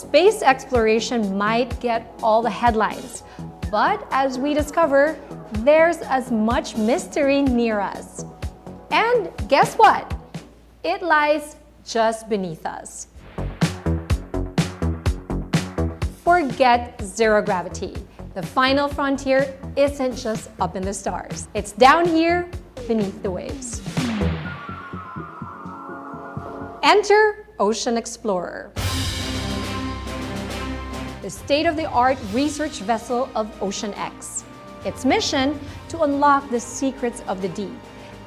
Space exploration might get all the headlines, but as we discover, there's as much mystery near us. And guess what? It lies just beneath us. Forget zero gravity. The final frontier isn't just up in the stars. It's down here beneath the waves. Enter OceanXplorer, the state-of-the-art research vessel of OceanX. Its mission to unlock the secrets of the deep,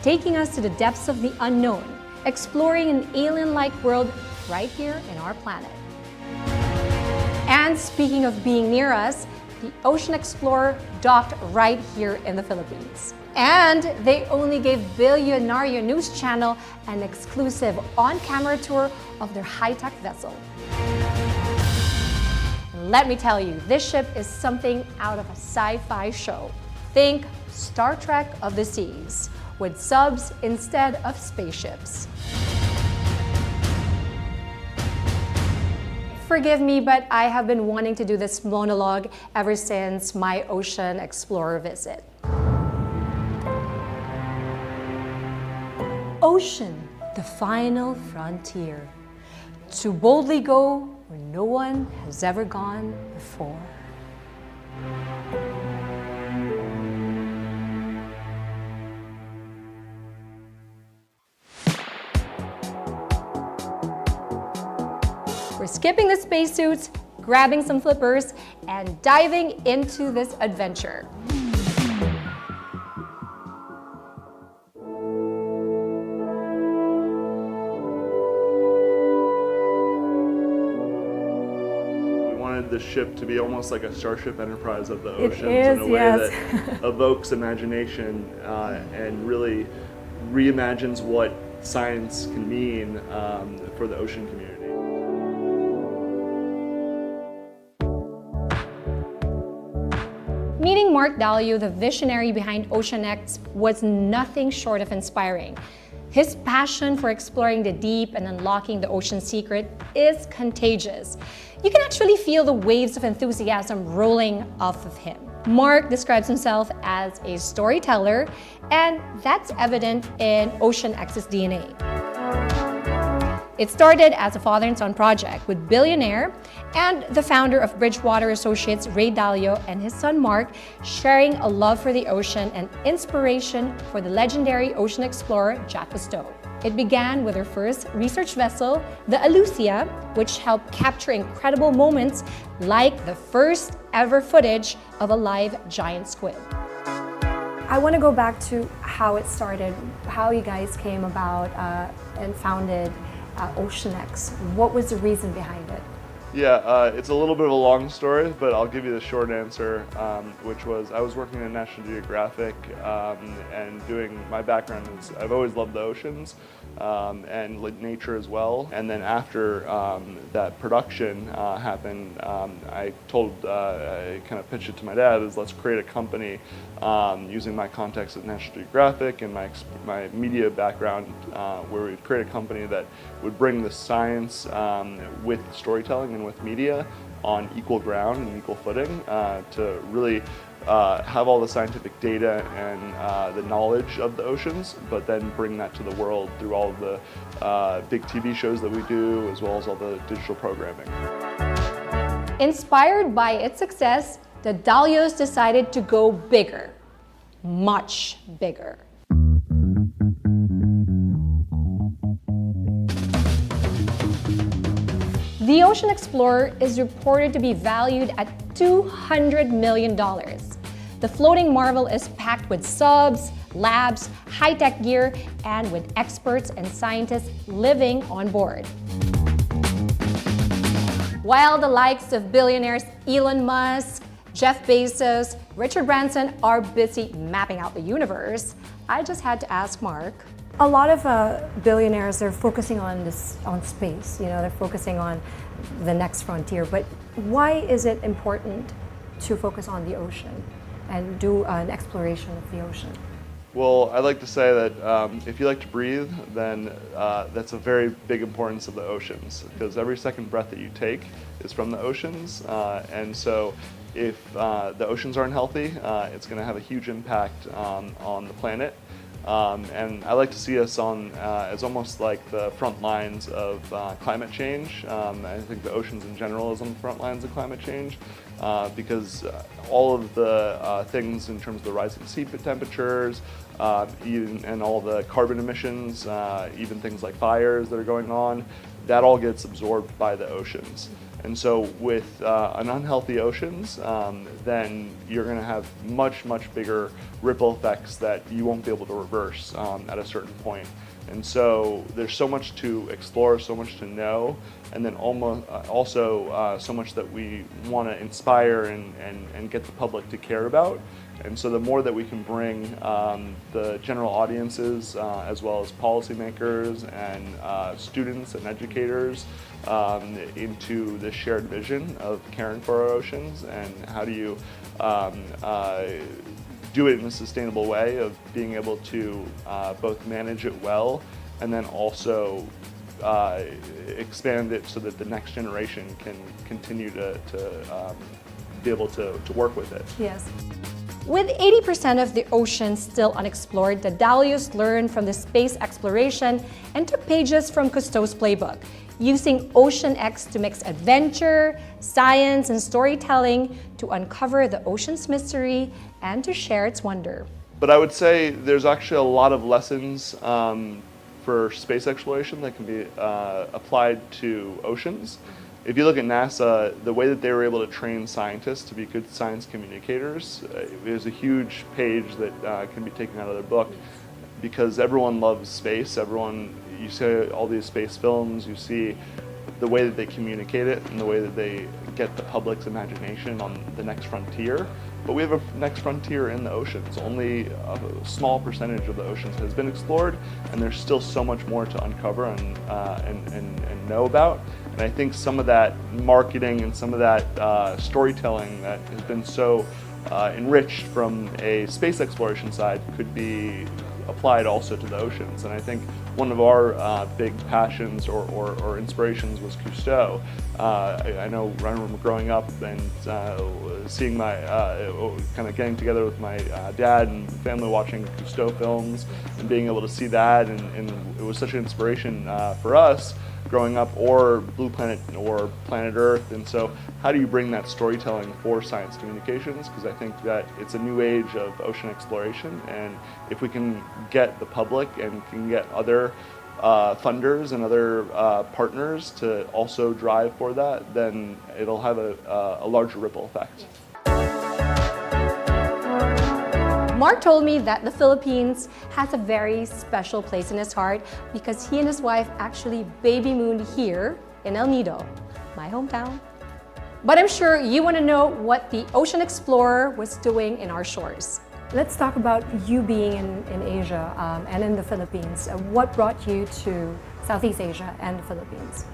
taking us to the depths of the unknown, exploring an alien-like world right here in our planet. And speaking of being near us, the OceanXplorer docked right here in the Philippines. And they only gave Billionaire News Channel an exclusive on-camera tour of their high-tech vessel. Let me tell you, this ship is something out of a sci-fi show. Think Star Trek of the seas, with subs instead of spaceships. Forgive me, but I have been wanting to do this monologue ever since my OceanXplorer visit. Ocean, the final frontier. To boldly go where no one has ever gone before. We're skipping the spacesuits, grabbing some flippers, and diving into this adventure. The ship to be almost like a Starship Enterprise of the oceans in a way that evokes imagination and really reimagines what science can mean for the ocean community. Meeting Mark Dalio, the visionary behind OceanX, was nothing short of inspiring. His passion for exploring the deep and unlocking the ocean secret is contagious. You can actually feel the waves of enthusiasm rolling off of him. Mark describes himself as a storyteller, and that's evident in OceanX's DNA. It started as a father and son project with Billionaire and the founder of Bridgewater Associates, Ray Dalio, and his son Mark sharing a love for the ocean and inspiration for the legendary OceanXplorer, Jack Cousteau. It began with their first research vessel, the Alucia, which helped capture incredible moments like the first ever footage of a live giant squid. I want to go back to how it started, how you guys came about and founded OceanX. What was the reason behind it? Yeah, it's a little bit of a long story, but I'll give you the short answer, which was I was working at National Geographic and doing, my background is I've always loved the oceans and nature as well. And then after that production happened, I kind of pitched it to my dad is let's create a company using my contacts at National Geographic and my media background where we'd create a company that would bring the science with storytelling and with media on equal ground and equal footing to really have all the scientific data and the knowledge of the oceans, but then bring that to the world through all of the big TV shows that we do, as well as all the digital programming. Inspired by its success, the Dalios decided to go bigger, much bigger. The OceanXplorer is reported to be valued at $200 million. The floating marvel is packed with subs, labs, high-tech gear, and with experts and scientists living on board. While the likes of billionaires Elon Musk, Jeff Bezos, Richard Branson are busy mapping out the universe, I just had to ask Mark. A lot of billionaires are focusing on space. You know, they're focusing on the next frontier. But why is it important to focus on the ocean and do an exploration of the ocean? Well, I'd like to say that if you like to breathe, then that's a very big importance of the oceans, because every second breath that you take is from the oceans, and so if the oceans aren't healthy, it's going to have a huge impact on the planet. And I like to see us on as almost like the front lines of climate change. I think the oceans in general is on the front lines of climate change because all of the things in terms of the rising sea temperatures and all the carbon emissions, even things like fires that are going on, that all gets absorbed by the oceans. And so with an unhealthy oceans, then you're going to have much, much bigger ripple effects that you won't be able to reverse at a certain point. And so there's so much to explore, so much to know, and then also so much that we want to inspire and get the public to care about. And so the more that we can bring the general audiences, as well as policymakers and students and educators into this shared vision of caring for our oceans, and how do you do it in a sustainable way of being able to both manage it well and then also expand it so that the next generation can continue to be able to work with it. Yes. With 80% of the ocean still unexplored, the Dalios learned from the space exploration and took pages from Cousteau's playbook, using OceanX to mix adventure, science, and storytelling to uncover the ocean's mystery and to share its wonder. But I would say there's actually a lot of lessons for space exploration that can be applied to oceans. If you look at NASA, the way that they were able to train scientists to be good science communicators is a huge page that can be taken out of their book, because everyone loves space. You see all these space films, you see the way that they communicate it and the way that they get the public's imagination on the next frontier. But we have a next frontier in the oceans. Only a small percentage of the oceans has been explored, and there's still so much more to uncover and know about. And I think some of that marketing and some of that storytelling that has been so enriched from a space exploration side could be applied also to the oceans. And I think one of our big passions or inspirations was Cousteau. I remember growing up and seeing my, kind of getting together with my dad and family watching Cousteau films and being able to see that, and it was such an inspiration for us growing up, or Blue Planet or Planet Earth. And so how do you bring that storytelling for science communications? Because I think that it's a new age of ocean exploration, and if we can get the public and can get other funders and other partners to also drive for that, then it'll have a larger ripple effect. Mark told me that the Philippines has a very special place in his heart because he and his wife actually baby mooned here in El Nido, my hometown. But I'm sure you want to know what the OceanXplorer was doing in our shores. Let's talk about you being in Asia and in the Philippines. What brought you to Southeast Asia and the Philippines?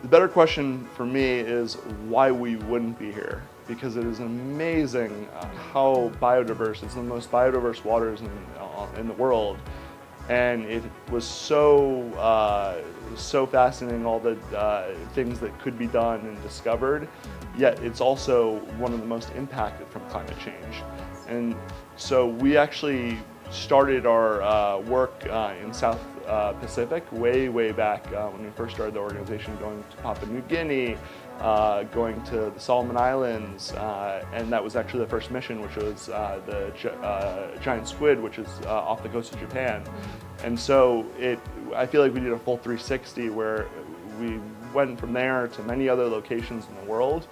The better question for me is why we wouldn't be here, because it is amazing how biodiverse. It's the most biodiverse waters in the world, and it was so fascinating, all the things that could be done and discovered. Yet it's also one of the most impacted from climate change. And so we actually started our work in South Pacific way back when we first started the organization, going to Papua New Guinea, going to the Solomon Islands, and that was actually the first mission, which was the giant squid, which is off the coast of Japan. And so I feel like we did a full 360 where we went from there to many other locations in the world.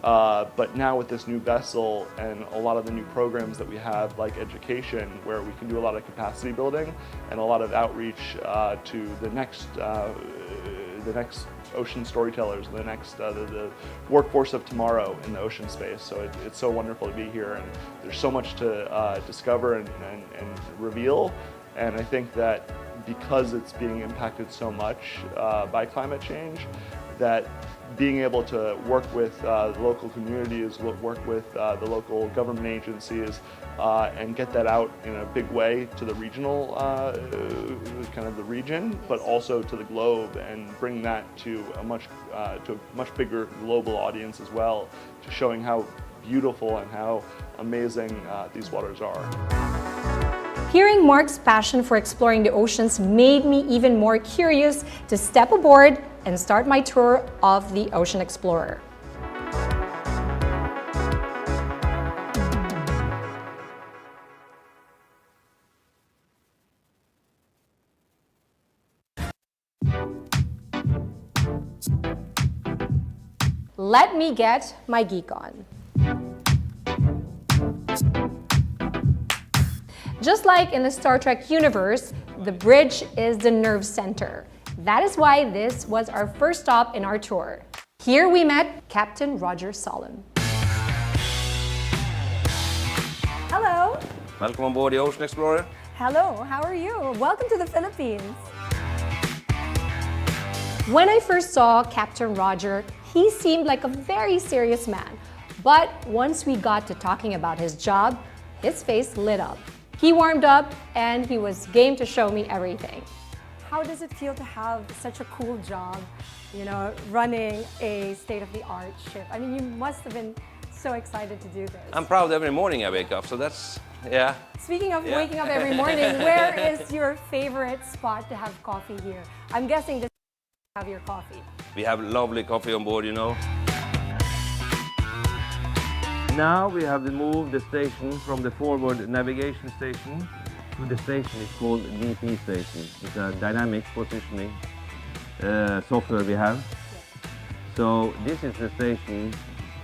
But now with this new vessel and a lot of the new programs that we have, like education, where we can do a lot of capacity building and a lot of outreach to the next ocean storytellers, the workforce of tomorrow in the ocean space. So it's so wonderful to be here, and there's so much to discover and reveal. And I think that because it's being impacted so much by climate change, that being able to work with the local communities, work with the local government agencies, and get that out in a big way to the regional, kind of the region, but also to the globe, and bring that to a much bigger global audience as well, to showing how beautiful and how amazing these waters are. Hearing Mark's passion for exploring the oceans made me even more curious to step aboard and start my tour of the OceanXplorer. Let me get my geek on. Just like in the Star Trek universe, the bridge is the nerve center. That is why this was our first stop in our tour. Here we met Captain Roger Solomon. Hello. Welcome on board the OceanXplorer. Hello, how are you? Welcome to the Philippines. When I first saw Captain Roger, he seemed like a very serious man. But once we got to talking about his job, his face lit up. He warmed up and he was game to show me everything. How does it feel to have such a cool job, you know, running a state-of-the-art ship? I mean, you must have been so excited to do this. I'm proud every morning I wake up, so that's, yeah. Speaking of waking up every morning, where is your favorite spot to have coffee here? I'm guessing this is have your coffee. We have lovely coffee on board, you know. Now we have moved the station from the forward navigation station to the station. It's called DP station. It's a dynamic positioning software we have. So this is the station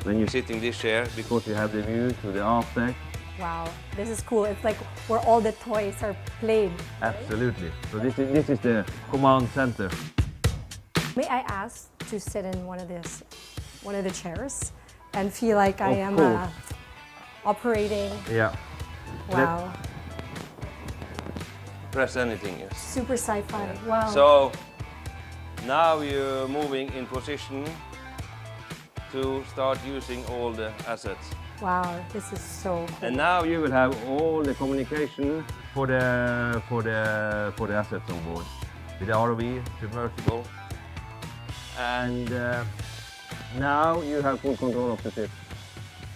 when you sit in this chair, because you have the view to the aft deck. Wow, this is cool. It's like where all the toys are played. Right? Absolutely. So this is the command center. May I ask to sit in one of the chairs and feel like I am operating? Yeah. Wow. Press anything, yes. Super sci-fi. Yeah. Wow. So now you're moving in position to start using all the assets. Wow, this is so cool. And now you will have all the communication for the assets on board, with the ROV, submersible, and now you have full control of the ship.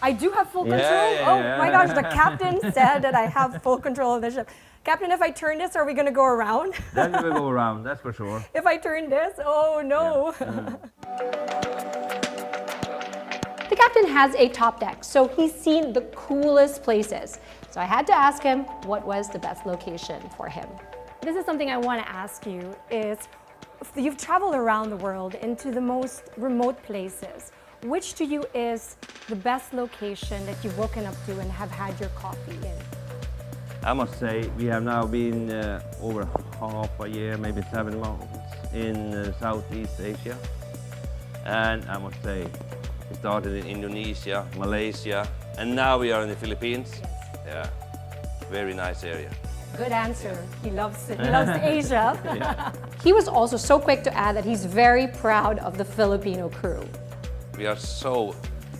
I do have full control? Yeah. My gosh, the captain said that I have full control of the ship. Captain, if I turn this, are we going to go around? Then we will go around, that's for sure. If I turn this, oh no. Yeah. The captain has a top deck, so he's seen the coolest places. So I had to ask him what was the best location for him. This is something I want to ask you is, you've traveled around the world into the most remote places. Which to you is the best location that you've woken up to and have had your coffee in? I must say we have now been over half a year, maybe 7 months in Southeast Asia. And I must say we started in Indonesia, Malaysia, and now we are in the Philippines. Yeah, very nice area. Good answer. He loves Asia. Yeah. He was also so quick to add that he's very proud of the Filipino crew. We are so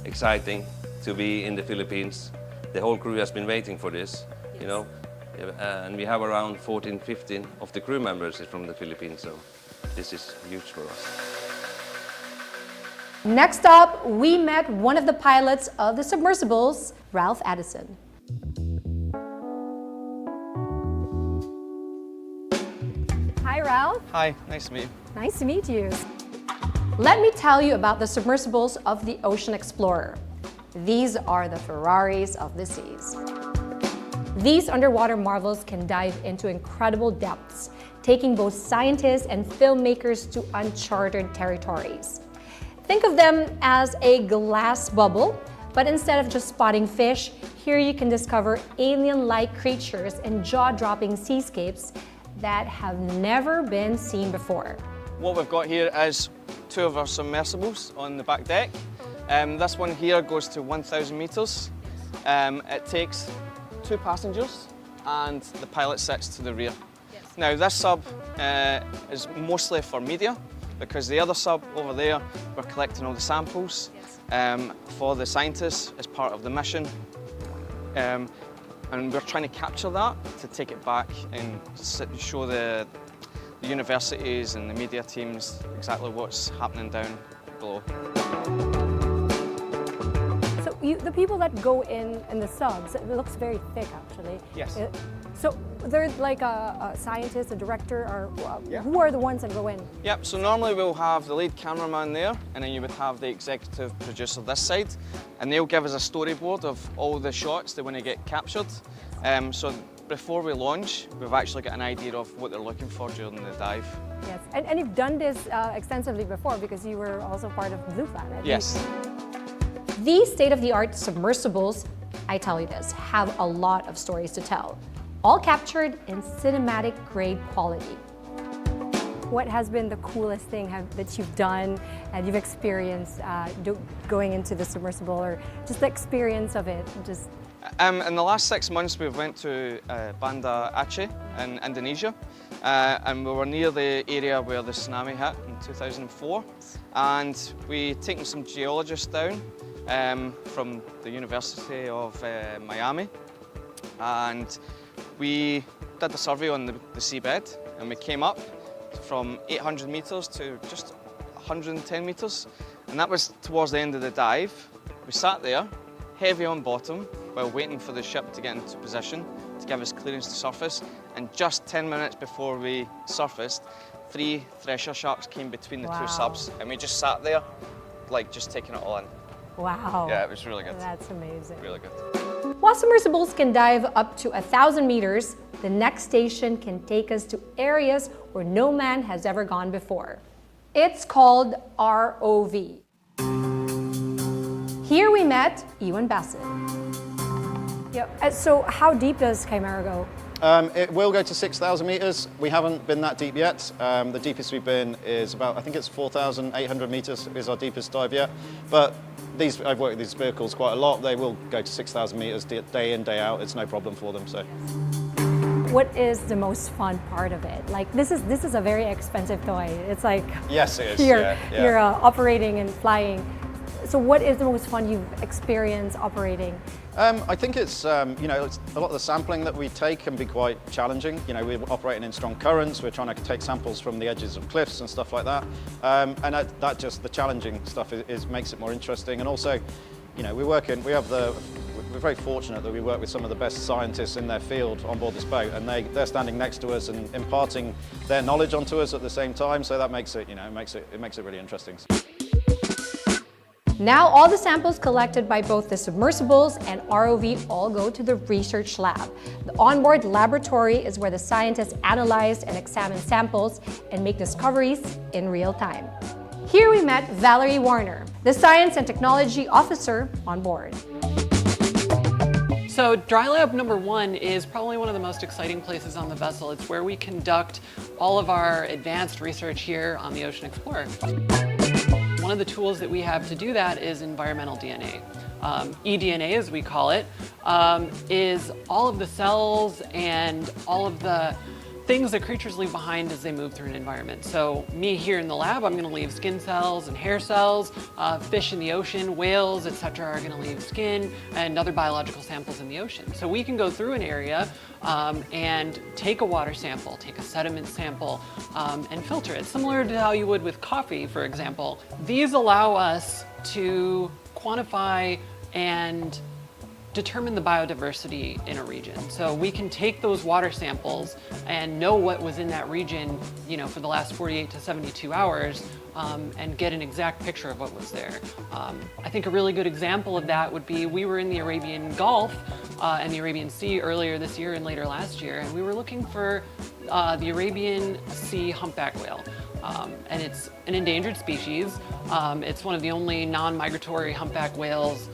exciting to be in the Philippines. The whole crew has been waiting for this, you know. And we have around 14, 15 of the crew members from the Philippines, so this is huge for us. Next up, we met one of the pilots of the submersibles, Ralph Addison. Hi, Ralph. Hi, nice to meet you. Nice to meet you. Let me tell you about the submersibles of the OceanXplorer. These are the Ferraris of the seas. These underwater marvels can dive into incredible depths, taking both scientists and filmmakers to uncharted territories. Think of them as a glass bubble, but instead of just spotting fish, here you can discover alien-like creatures and jaw-dropping seascapes that have never been seen before. What we've got here is two of our submersibles on the back deck. This one here goes to 1,000 meters. It takes 2 passengers and the pilot sits to the rear. Yes. Now this sub is mostly for media, because the other sub over there, we're collecting all the samples for the scientists as part of the mission. And we're trying to capture that to take it back and show the universities and the media teams exactly what's happening down below. So the people that go in the subs, it looks very thick actually. Yes. So they're like a scientist, a director, or Yeah. who are the ones that go in? Yep, so normally we'll have the lead cameraman there, and then you would have the executive producer this side, and they'll give us a storyboard of all the shots they want to get captured. So before we launch, we've actually got an idea of what they're looking for during the dive. Yes, and you've done this extensively before because you were also part of Blue Planet. Yes. These state-of-the-art submersibles, I tell you this, have a lot of stories to tell, all captured in cinematic grade quality. What has been the coolest thing that you've done and you've experienced going into the submersible, or just the experience of it? In the last 6 months, we went to Banda Aceh in Indonesia, and we were near the area where the tsunami hit in 2004. And we'd taken some geologists down from the University of Miami, and we did a survey on the seabed, and we came up from 800 meters to just 110 meters, and that was towards the end of the dive. We sat there, heavy on bottom, while waiting for the ship to get into position to give us clearance to surface, and just 10 minutes before we surfaced, 3 thresher sharks came between the two subs, and we just sat there, like just taking it all in. Wow. Yeah, it was really good. That's amazing. Really good. While submersibles can dive up to 1,000 meters, the next station can take us to areas where no man has ever gone before. It's called ROV. Here we met Ewan Bassett. Yeah, so how deep does Chimera go? It will go to 6,000 meters. We haven't been that deep yet. The deepest we've been is about, I think it's 4,800 meters is our deepest dive yet. But I've worked with these vehicles quite a lot. They will go to 6,000 meters day in, day out. It's no problem for them. So. What is the most fun part of it? Like this is a very expensive toy. It's like yes, it is. You're operating and flying. So what is the most fun you've experienced operating? I think it's, you know, a lot of the sampling that we take can be quite challenging. You know, we're operating in strong currents, we're trying to take samples from the edges of cliffs and stuff like that. And that just, the challenging stuff makes it more interesting. And also, you know, we're very fortunate that we work with some of the best scientists in their field on board this boat, and they're standing next to us and imparting their knowledge onto us at the same time. So that makes it, you know, it makes it really interesting. Now all the samples collected by both the submersibles and ROV all go to the research lab. The onboard laboratory is where the scientists analyze and examine samples and make discoveries in real time. Here we met Valerie Warner, the Science and Technology Officer on board. So Dry Lab number 1 is probably one of the most exciting places on the vessel. It's where we conduct all of our advanced research here on the OceanXplorer. One of the tools that we have to do that is environmental DNA. eDNA, as we call it, is all of the cells and all of the things that creatures leave behind as they move through an environment. So me here in the lab, I'm gonna leave skin cells and hair cells. Fish in the ocean, whales, etc. are gonna leave skin and other biological samples in the ocean. So we can go through an area and take a water sample, take a sediment sample, and filter it, similar to how you would with coffee, for example. These allow us to quantify and determine the biodiversity in a region. So we can take those water samples and know what was in that region, you know, for the last 48 to 72 hours and get an exact picture of what was there. I think a really good example of that would be we were in the Arabian Gulf and the Arabian Sea earlier this year and later last year, and we were looking for the Arabian Sea humpback whale. And it's an endangered species. It's one of the only non-migratory humpback whales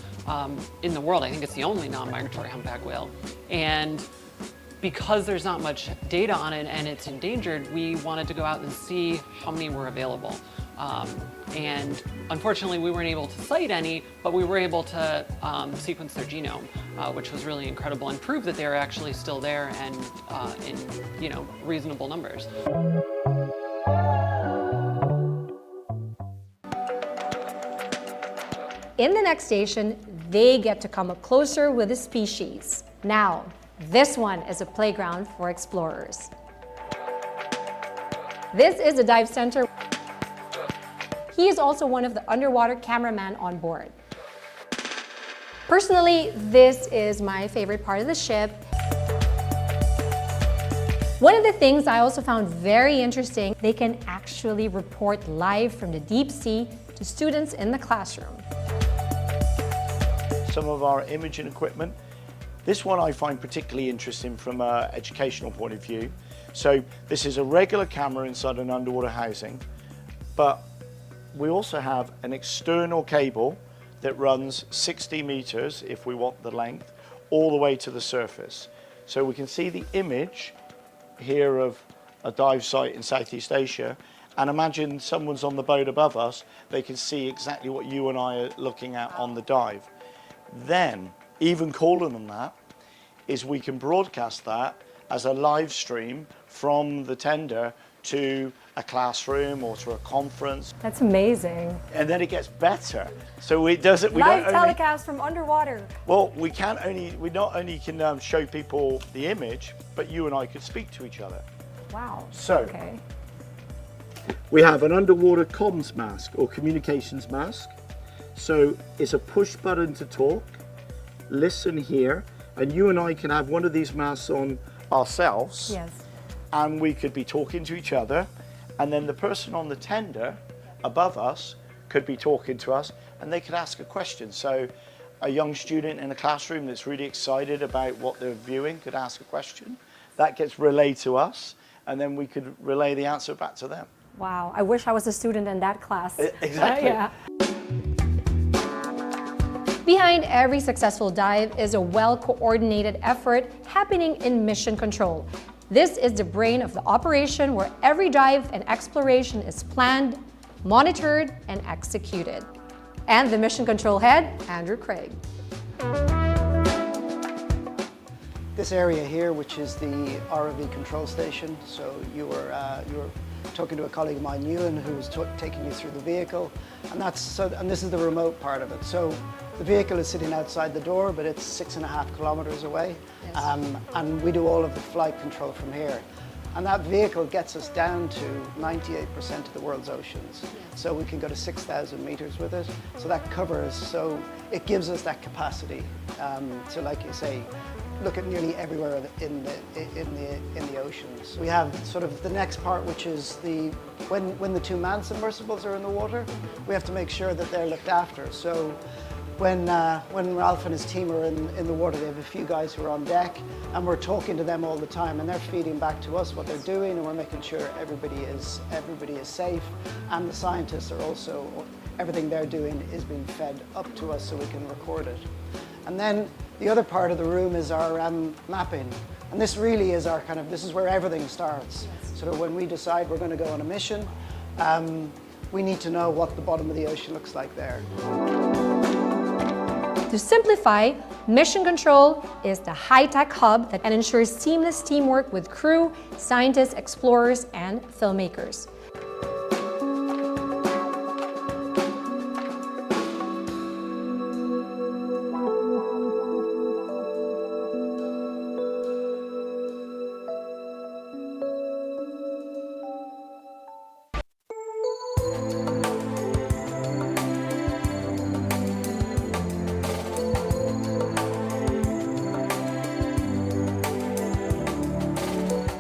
in the world. I think it's the only non-migratory humpback whale. And because there's not much data on it and it's endangered, we wanted to go out and see how many were available. And unfortunately, we weren't able to cite any, but we were able to sequence their genome, which was really incredible and prove that they're actually still there and in, you know, reasonable numbers. in the next station, they get to come up closer with the species. Now, this one is a playground for explorers. This is the dive center. He is also one of the underwater cameramen on board. Personally, this is my favorite part of the ship. One of the things I also found very interesting, they can actually report live from the deep sea to students in the classroom. Some of our imaging equipment. This one I find particularly interesting from an educational point of view. So this is a regular camera inside an underwater housing, but we also have an external cable that runs 60 meters, if we want the length, all the way to the surface. So we can see the image here of a dive site in Southeast Asia, and imagine someone's on the boat above us, they can see exactly what you and I are looking at on the dive. Then, even cooler than that, is we can broadcast that as a live stream from the tender to a classroom or to a conference. That's amazing. And then it gets better. So it doesn't. Live telecast from underwater. Well, we not only can show people the image, but you and I could speak to each other. Wow. So, okay. We have an underwater comms mask or communications mask. So it's a push button to talk, listen here, and you and I can have one of these masks on ourselves. Yes. And we could be talking to each other, and then the person on the tender above us could be talking to us, and they could ask a question. So a young student in a classroom that's really excited about what they're viewing could ask a question. That gets relayed to us, and then we could relay the answer back to them. Wow, I wish I was a student in that class. Exactly. Yeah. Behind every successful dive is a well-coordinated effort happening in mission control. This is the brain of the operation where every dive and exploration is planned, monitored, and executed. And the mission control head, Andrew Craig. This area here, which is the ROV control station, so you were talking to a colleague of mine, Ewan, who was taking you through the vehicle, and this is the remote part of it. So the vehicle is sitting outside the door, but it's 6.5 kilometers away, yes. And we do all of the flight control from here. And that vehicle gets us down to 98% of the world's oceans. Yes. So we can go to 6,000 meters with it. So that covers, so it gives us that capacity. So like you say, look at nearly everywhere in the oceans. We have sort of the next part, which is when the two manned submersibles are in the water, we have to make sure that they're looked after. So when Ralph and his team are in the water, they have a few guys who are on deck, and we're talking to them all the time, and they're feeding back to us what they're doing, and we're making sure everybody is safe, and the scientists are also, everything they're doing is being fed up to us so we can record it. And then the other part of the room is our mapping. And this really is our this is where everything starts. So when we decide we're going to go on a mission, we need to know what the bottom of the ocean looks like there. To simplify, Mission Control is the high-tech hub that ensures seamless teamwork with crew, scientists, explorers, and filmmakers.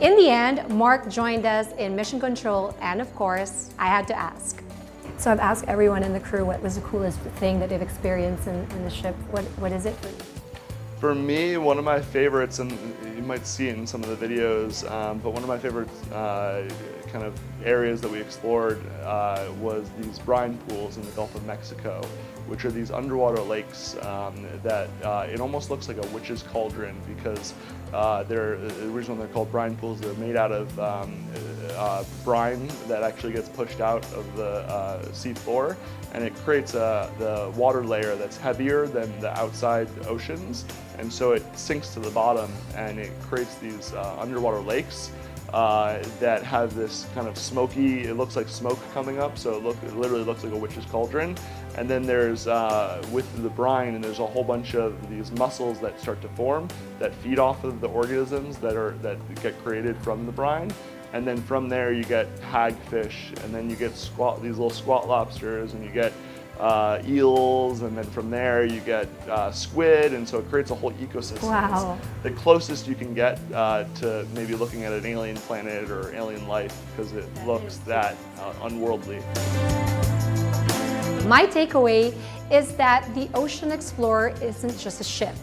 In the end, Mark joined us in Mission Control, and of course, I had to ask. So I've asked everyone in the crew what was the coolest thing that they've experienced in the ship. What is it for you? For me, one of my favorites, and you might see it in some of the videos, but one of my favorite kind of areas that we explored was these brine pools in the Gulf of Mexico, which are these underwater lakes that it almost looks like a witch's cauldron because the reason they're called brine pools, they're made out of brine that actually gets pushed out of the sea floor, and it creates the water layer that's heavier than the outside oceans, and so it sinks to the bottom and it creates these underwater lakes that have this kind of smoky, it looks like smoke coming up, so it literally looks like a witch's cauldron. And then there's, with the brine, and there's a whole bunch of these mussels that start to form that feed off of the organisms that get created from the brine. And then from there you get hagfish, and then you get these little squat lobsters, and you get eels, and then from there you get squid, and so it creates a whole ecosystem. Wow. It's the closest you can get to maybe looking at an alien planet or alien life, because it looks that unworldly. My takeaway is that the OceanXplorer isn't just a ship.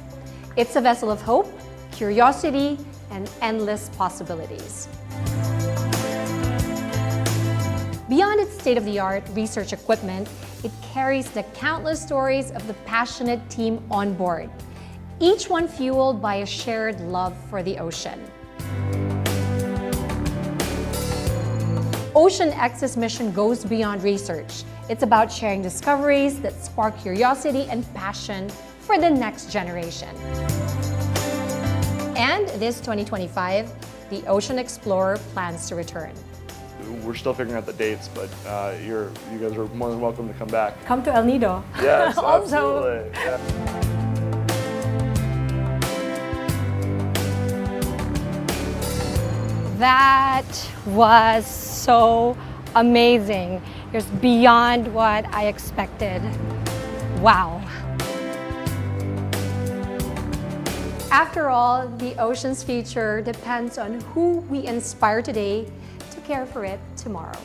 It's a vessel of hope, curiosity, and endless possibilities. Beyond its state-of-the-art research equipment, it carries the countless stories of the passionate team on board, each one fueled by a shared love for the ocean. OceanX's mission goes beyond research. It's about sharing discoveries that spark curiosity and passion for the next generation. And this 2025, the OceanXplorer plans to return. We're still figuring out the dates, but you guys are more than welcome to come back. Come to El Nido. Yes, Also. absolutely. Yeah. That was so amazing. It was beyond what I expected. Wow. After all, the ocean's future depends on who we inspire today to care for it tomorrow.